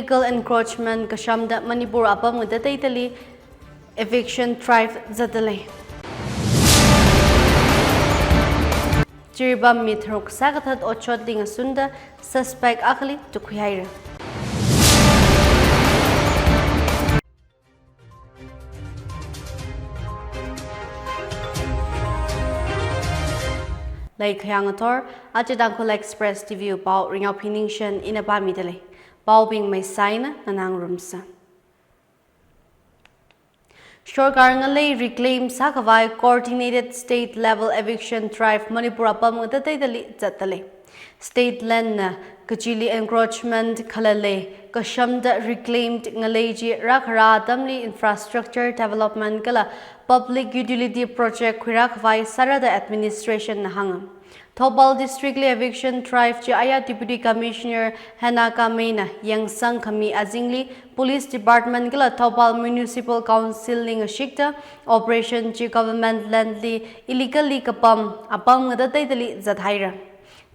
illegal encroachment kashamda Manipur apam ngadaitali eviction drive zadalei. Jiribam mithrok sagathat ochot ding asunda suspect akali tukhihaira. Like Yangator, Tangkhul Express Pvt pau Ringyaophi Ningshen ina ba midale. Pau bing may sign nanang rumsa. Shorkar ngalei reclaim mikhavai coordinated state level eviction drive Manipur apam ngadaitali zatale. State land na kachili encroachment khalei kashamda reclaimed ngaleji rakhara damli infrastructure development kala public utility project mikhavai sarada administration na hangam. Thobal district eviction drive Aya Deputy Commissioner Amei na yangsang kami azingli police department kala Thobal municipal council ling shikta operation government landly illegally kapam apam ngadaitali zathaira.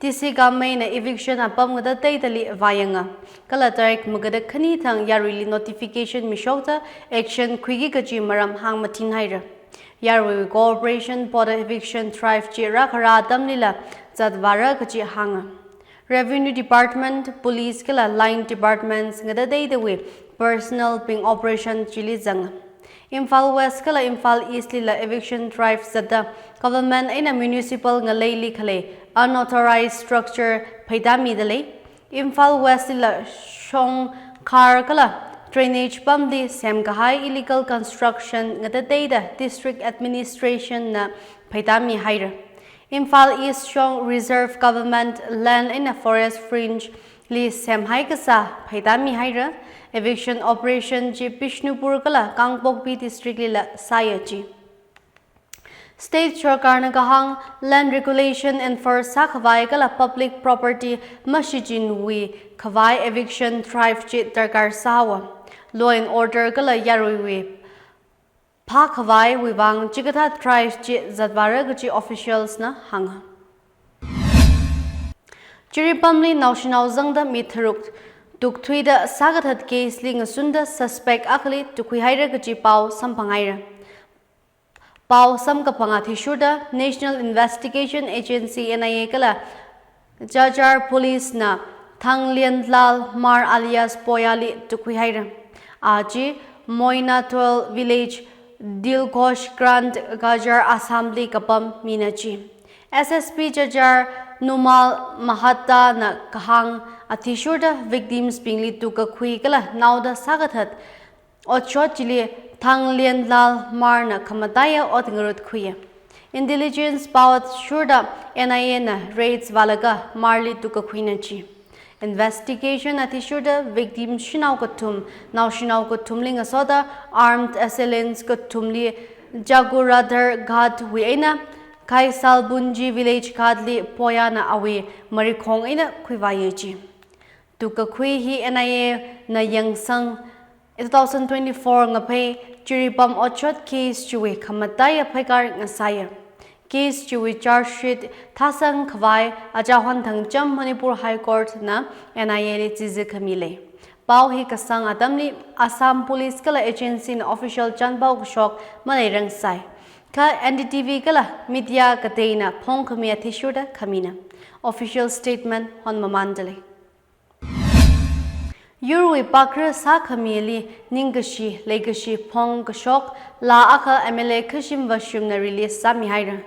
Tisi Amei na eviction apam ngadaitali vayanga. Kala tarik magada khani thang yarili notification mishokta action kwigi kaji maram hang matin haira. Yarwi cooperation for the eviction drive rakhara damlila zadvara kaji hanga. Revenue department, police kala line departments ngadadai the way personal ping operation chili zanga. Imphal West kala Imphal East lila eviction drive zada government in a municipal ngalei khalei unauthorized structure paidami dalei. Imphal West lila shong car kala drainage pumdi semkahai illegal construction ngadadai district administration na paidami haira. Imphal East Shong Reserve Government land in a forest fringe li semhai kasa paidami haira. Eviction operation ji Bishnupur kala Kangpokpi district lila sayaji. State Sarkar na kahang land regulation and for mikhavai kala public property mashijin wuivang eviction drive ji darkar sawa. Law and order kala yarui mikhavai wuivang jigata drive ji zadvara gaji officials na hanga. Jiripamli national zangda mithruk tukthuida sagathat case ling asunda suspect akali tukhihaira gaji pau samphangaira. Pau samkapangathi shuda National Investigation Agency NIA kala Jajar police na Thanglianlal Mar alias Poyali tukhihaira. Aji Moinatol village Dilkosh Grand Gajar Assembly kapam minachi. SSP Jajar Numal Mahata na kahang atishuda victims pingli tukakhui kala nauda sagathat ochot chili Thanglianlal Mar na kamataya otngarut khuya. Intelligence pawat shurda NIA na raids valaga marli tukakhuina chi. Investigation atishuda victims shinau katum now shinau katum ling asoda armed assailants katumli jaguradhar ghat eina Kaisal Bunji village kadli poyana awe marikhong eina khuivayeji. Tukakhui hi NIA na yangsang 2024 ngapai Jiribam ochot case chuwe kamataya phaikar ngasaya. Case chuwe charge sheet thasang khwai ajawan thangcham Manipur High Court na NIA le chize khamile. Pau hi kasang atamni Assam Police kala agency na official chanbau shok malairang sai. Ka NDTV kala media kateina phong khamia thishuda khamina. Official statement on mamandale. Yurui pakra sa khamili ningashi legashi phong kashok la aka MLA khashim washum na release sami haira.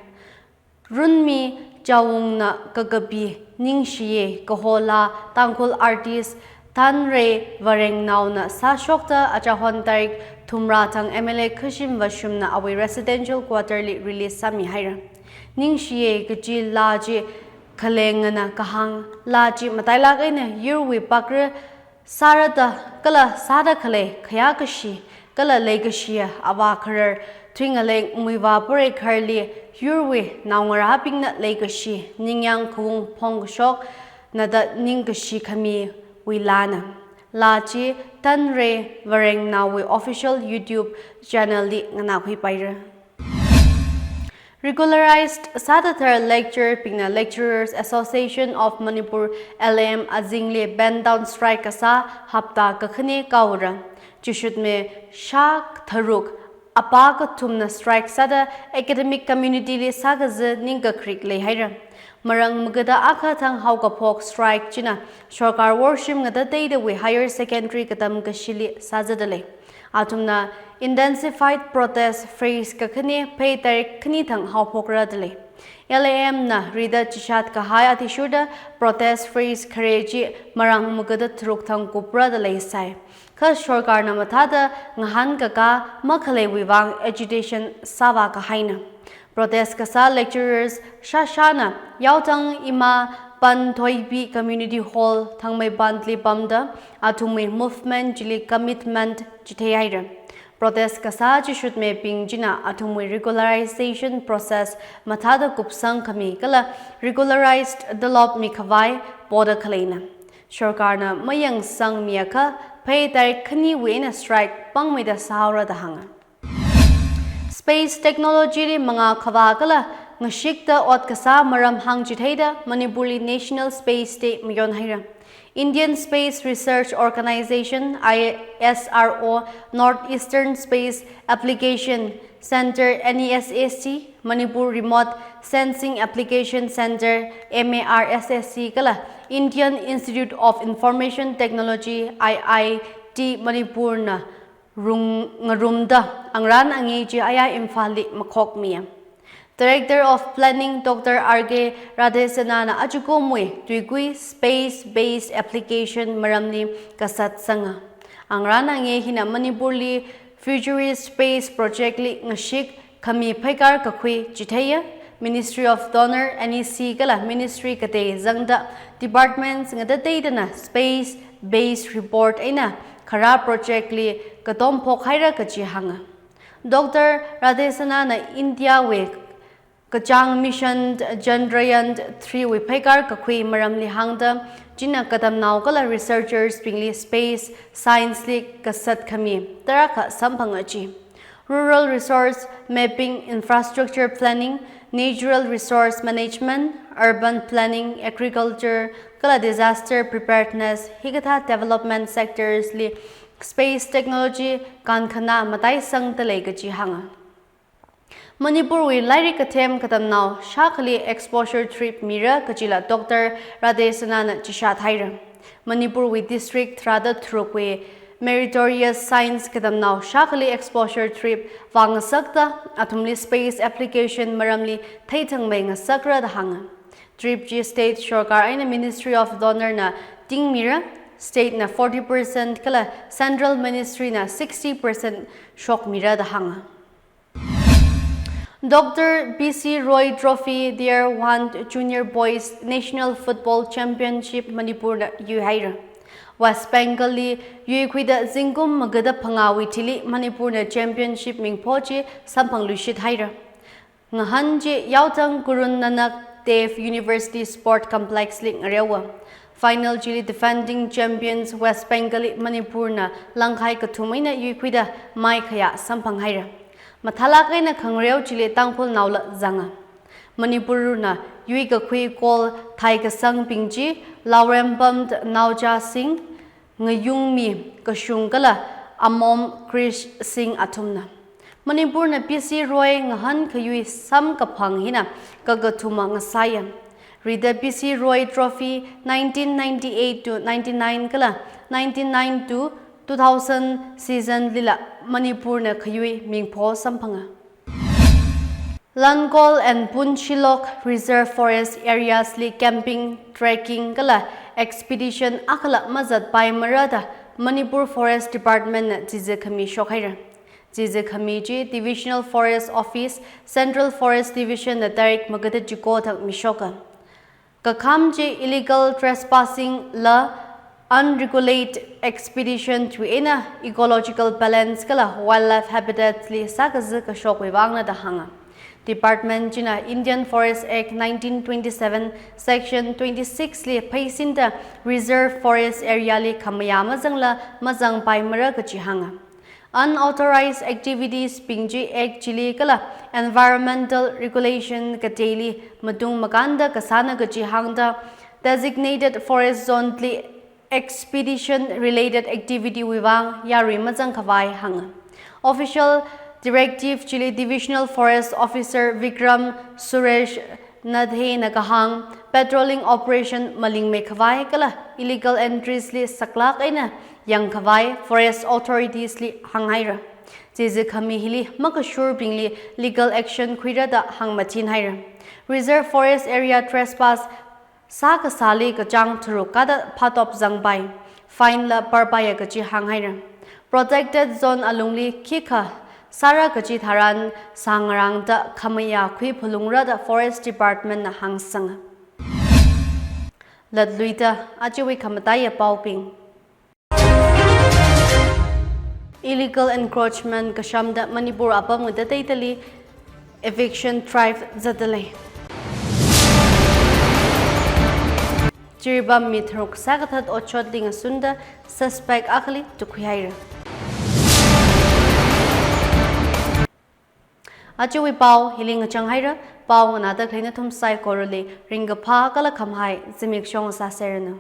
Runmi jawung na kagabi ningshiya kahola Tangkhul artist Tanre wareng now na sa shokta achahon tarik thumra thang MLA khashim washum na awe residential quarterly release sami haira. Ningshiya kaji laji khalengana kahang laji matailak aina yurui pakra Sarada kala sada khalei kayakha kala legasia abakharar twingaleng muiwa pore kharli yurwe ngarabing na legashi ningyang khung phongshok nada ninggashi khami wilana lachi tanre wareng nawe official YouTube channel li ngana khui paira Regularized Sadathar lecture pingna Lecturers Association of Manipur LM Azingli band down strike kasa hapta kakhane kaura. Chushut me shak tharuk apa tumna strike sada academic community li sagaz ninga krik le haira. Marang magada akha thang hauka pok strike china Sarkar worship ngada teida we higher secondary katam kashili sajadale. Atumna intensified protest phrase kakhane pay tarik khni thang haupokra dale. LAM na rida chishat kahaya tishuda protest phrase khareji marang mugada truk thang kupra dale sai. Khas Sarkar na mathada ngahan kaka makhalei wuivang agitation sawa kahaina. Protest kasa lecturers shashana yautang ima pan thoibi community hall thangmei bantli bamda atumei movement jili commitment jithaira. Protest kasa jishut me pingjina atumei regularization process mathada kupsang kami kala regularized develop mikhavai border khalei. Sarkarna mayang sang miyaka pay tarik khani wena strike pangmeda sahara dahanga. Space technology ri mga khawa kala ngashikta ot kasa maram hang jithaida Manipuri National Space State mayon haira. Indian Space Research Organization ISRO Northeastern Space Application Center NESAC Manipur Remote Sensing Application Center MARSSC kala Indian Institute of Information Technology IIT Manipur na ngarumda angran angeji aya imphali makhok miya. Director of Planning Dr. R.K. Radhesanana ajukomwe tuigui space-based application maramni kasat sanga. Angran ange hina Manipurli Futurist Space Project li ngashik kami paikar kakhui jithaya Ministry of Donor NEC kala Ministry kate zangda departments ngada space-based report eina khara project li katomtheilak kachi hanga. Dr. Radhesanana India we kachang mission Chandrayaan 3 we paikar kakhui maramli hangda jina katam naw kala researchers pingli space science li kasat khami taraka sampangachi. Rural resource mapping, infrastructure planning, natural resource management, urban planning, agriculture, kala disaster preparedness, higatha development sectors li space technology kankhana matai sang talei kachi hanga. Manipur we lairi kathem katam now shakhali exposure trip mira kachila Dr. Radhesanana chishat haira. Manipur we district rada thrukwe meritorious science katam now shakhali exposure trip wangasakta atumli space application maramli thaithang mai ngasakra da hanga. Trip G state Sarkar aina Ministry of Donor na ting mira state na 40% kala central ministry na 60% shok mira da hanga. Dr. B.C. Roy Trophy Dear Want Junior Boys National Football Championship Manipur na yuhaira. West Bengali yuikwida zingum magada pangawi tili Manipur na championship mingpochi sampang lushit haira. Ngahanji yautang Gurun Nanak Dev University Sport Complex ling arewa. Final jili defending champions West Bengali Manipur na langkai katumay na yuikwida mai khaya sampang haira. Mathalakay na kangreo chile tangkhul naula zanga. Manipur na yui ka khui kol thai ka sang pingji laurempam nauja sing ngayung mi kashung kala amom Krish Singh atumna. Manipur na PC Roy ngahan kayui sam kaphang hina kagatuma ngasayan. Rida PC Roy Trophy 1998 to 99 kala 1999 to 2000 season lila Manipur na kayui mingpo sampanga. Lankol and Punchilok Reserve Forest areas li camping, trekking kala expedition akala mazat pai marada Manipur Forest Department na jize khami shokhaira. Jize khami ji Divisional Forest Office Central Forest Division na tarik magata jiko thak mishoka. Kakham ji illegal trespassing la unregulated expedition to eina ecological balance kala wildlife habitats li sakaz ka shok wuivang na dahanga. Department jina Indian Forest Act 1927 Section 26 li paisinda reserve forest area li khamayama jangla majang paimara ka chihanga. unauthorized activities pingji ek chili kala environmental regulation kateli matung makanda kasana gachi hangda designated forest zone tli expedition related activity wuivang yari majang khawai hang official directive chili divisional forest officer Vikram Suresh Nadhe nakahang patrolling operation maling mikhavai kala illegal entries li saklak eina yangmichingda forest authorities li hanghaira jeze khami hili makashur pingli legal action khuira da hangmachin haira reserve forest area trespass saka sali ka chang thuru kada phatop jangbai fine la parpaya ka chi hanghaira protected zone alungli kikha Sara kachi hitharan sangrang da khamaya khui phulungra da forest department na hangsang ladluita achiwi khamataya pauping illegal encroachment kashamda Manipur apam da taitali eviction drive zadale Chiribam mithrok sagathat ochot linga sunda suspect akhli tukhuyaira Achiwi pau hiling changhaira pau ngana ta khlina thum saikorali Ringyaophi kala khamhai zimik shong sa serana